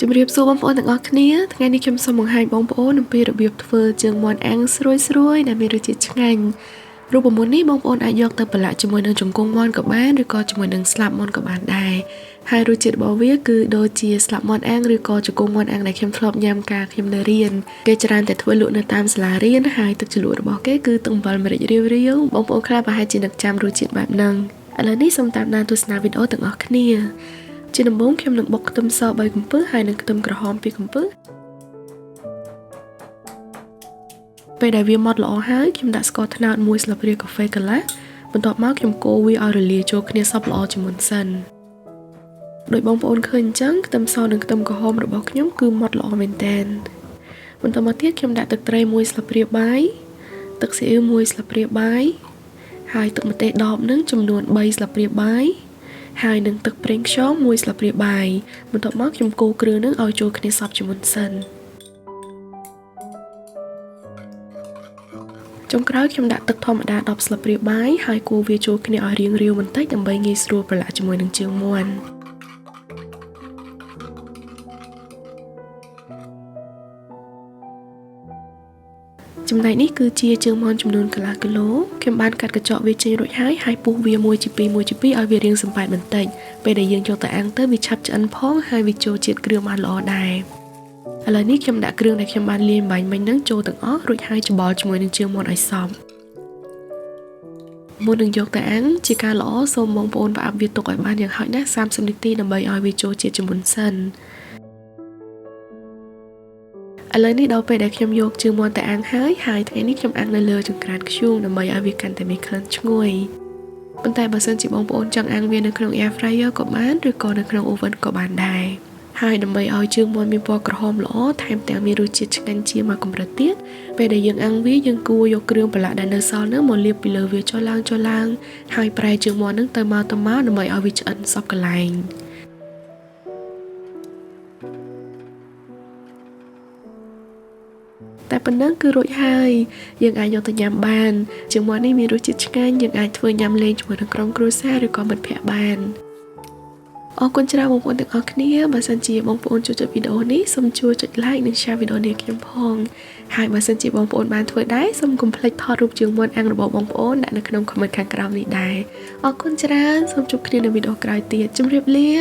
ជំរាបសួរបងប្អូនទាំងអស់គ្នាថ្ងៃនេះខ្ញុំសូមបង្ហាញបងប្អូនអំពីរបៀបធ្វើជើងមាន់អាំងស្រួយៗដែលមានរសជាតិឆ្ងាញ់រូបមន្តនេះបងប្អូនអាចយកទៅប្រឡាក់ជាមួយនឹងជង្គង់មាន់ក៏បានឬក៏ជាមួយនឹងស្លាប់មាន់ក៏បានដែរហើយរសជាតិរបស់វាគឺដូចជាស្លាប់មាន់អាំងឬក៏ជង្គង់មាន់អាំងដែលខ្ញុំធ្លាប់ញ៉ាំកាលខ្ញុំនៅរៀនគេច្រើនតែធ្វើលក់នៅតាមសាលារៀនហើយទឹកជ្រលក់របស់គេគឺទឹកអំបិលម្រេចរាវៗបងប្អូនខ្លះប្រហែលជានឹកចាំរសជាតិបែបហ្នឹងឥឡូវនេះសូមតាមដានទស្សនាវីដេអូទាំងអស់គ្នាជាដំបូងខ្ញុំនឹងបុកខ្ទឹមស3កំពឹសហើយនឹងខ្ទឹមក្រហម2កំពឹសពេលដែលវាម៉ត់ល្អហើយខ្ញុំដាក់ស្ករត្នោត1ស្លាបព្រាកាហ្វេកន្លះបន្ទាប់មកខ្ញុំកូរវាឲ្យរលាយចូលគ្នាសព្វល្អជាមុនសិនដោយបងប្អូនឃើញអញ្ចឹងខ្ទឹមសនិងខ្ទឹមក្រហមរបស់ខ្ញុំគឺម៉ត់ល្អមែនតើបន្តមកទៀតខ្ញុំដាក់ទឹកត្រី1ស្លាបព្រាបាយទឹកស៊ីអ៊ីវ1ស្លាបព្រាបាយហើយទឹកម្ទេសដបនឹងចំនួន3ស្លាបព្រាបាយហើយនឹងទឹកប្រេងខ្យង1ស្លាបព្រាបាយបន្ទាប់មកខ្ញុំកូរគ្រឿងនឹងឲ្យចូលគ្នាសព្វជាមុនសិនចុងក្រោយខ្ញុំដាក់ទឹកធម្មតា10ស្លាបព្រាបាយហើយកូរវាចូលគ្នាឲ្យរាងរាវបន្តិចដើម្បីងាយស្រួលប្រឡាក់ជាមួយនឹងជើងមាន់ចំណែកនេះគឺជាជើងមាន់ចំនួនកន្លះគីឡូខ្ញុំបានកាត់កញ្ចក់វាចេញរួចហើយពុះវា1ជា2ឲ្យវារាងសំប៉ែតបន្តិចពេលដែលយើងយកទៅអាំងទៅវាឆាប់ឆ្អិនផងហើយវាចូលជាតិគ្រឿងបានល្អដែរឥឡូវនេះខ្ញុំដាក់គ្រឿងដែលខ្ញុំបានលាយបាញ់មិញហ្នឹងចូលទាំងអស់រួចហើយច្បល់ជាមួយនឹងជើងមាន់ឲ្យសព្វមុននឹងយកទៅអាំងជាការល្អសូមបងប្អូនផ្អាប់វាទុកឲ្យបានយ៉ាងហោចណាស់30នាទីដើម្បីឲ្យវាចូលជាតិជាមុនសិនឥឡូវនេះដល់ពេលដែលខ្ញុំយកជើងមាន់ទៅអាំងហើយថ្ងៃនេះខ្ញុំអាំងនៅលើចង្ក្រានធ្យូងដើម្បីឲ្យវាកាន់តែមានក្លិនឈ្ងុយប៉ុន្តែបើសិនជាបងប្អូនចង់អាំងវានៅក្នុង air fryer ក៏បានឬក៏នៅក្នុង oven ក៏បានដែរហើយដើម្បីឲ្យជើងមាន់មានពណ៌ក្រហមល្អថែមទាំងមានរសជាតិឆ្ងាញ់ជាមកកម្រិតទៀតពេលដែលយើងអាំងវាយើងគួរយកគ្រឿងប្រឡាក់ដែលនៅសល់នោះមកលាបពីលើវាចុះឡើងហើយប្រែជើងមាន់នឹងទៅមកដើម្បីឲ្យវាឆ្អិនសព្វកន្លែងតែប៉ុណ្ណឹងគឺរួចហើយយើងអាចយកទៅញ៉ាំបានជើងមាន់នេះមានរសជាតិឆ្ងាញ់យើងអាចធ្វើញ៉ាំលេងជាមួយនឹងក្រុមគ្រួសារឬក៏មិត្តភ័ក្តិបានអរគុណច្រើនបងប្អូនទាំងអស់គ្នាបើសិនជាបងប្អូនចូលចិត្តវីដេអូនេះសូមជួយចុច like និង share វីដេអូនេះខ្ញុំផងហើយបើសិនជាបងប្អូនបានធ្វើដែរសូមកុំភ្លេចថតរូបជើងមាន់អាំងរបស់បងប្អូនដាក់នៅក្នុង comment ខាងក្រោមនេះដែរអរគុណច្រើនសូមជួបគ្នានៅវីដេអូក្រោយទៀតជម្រាបលា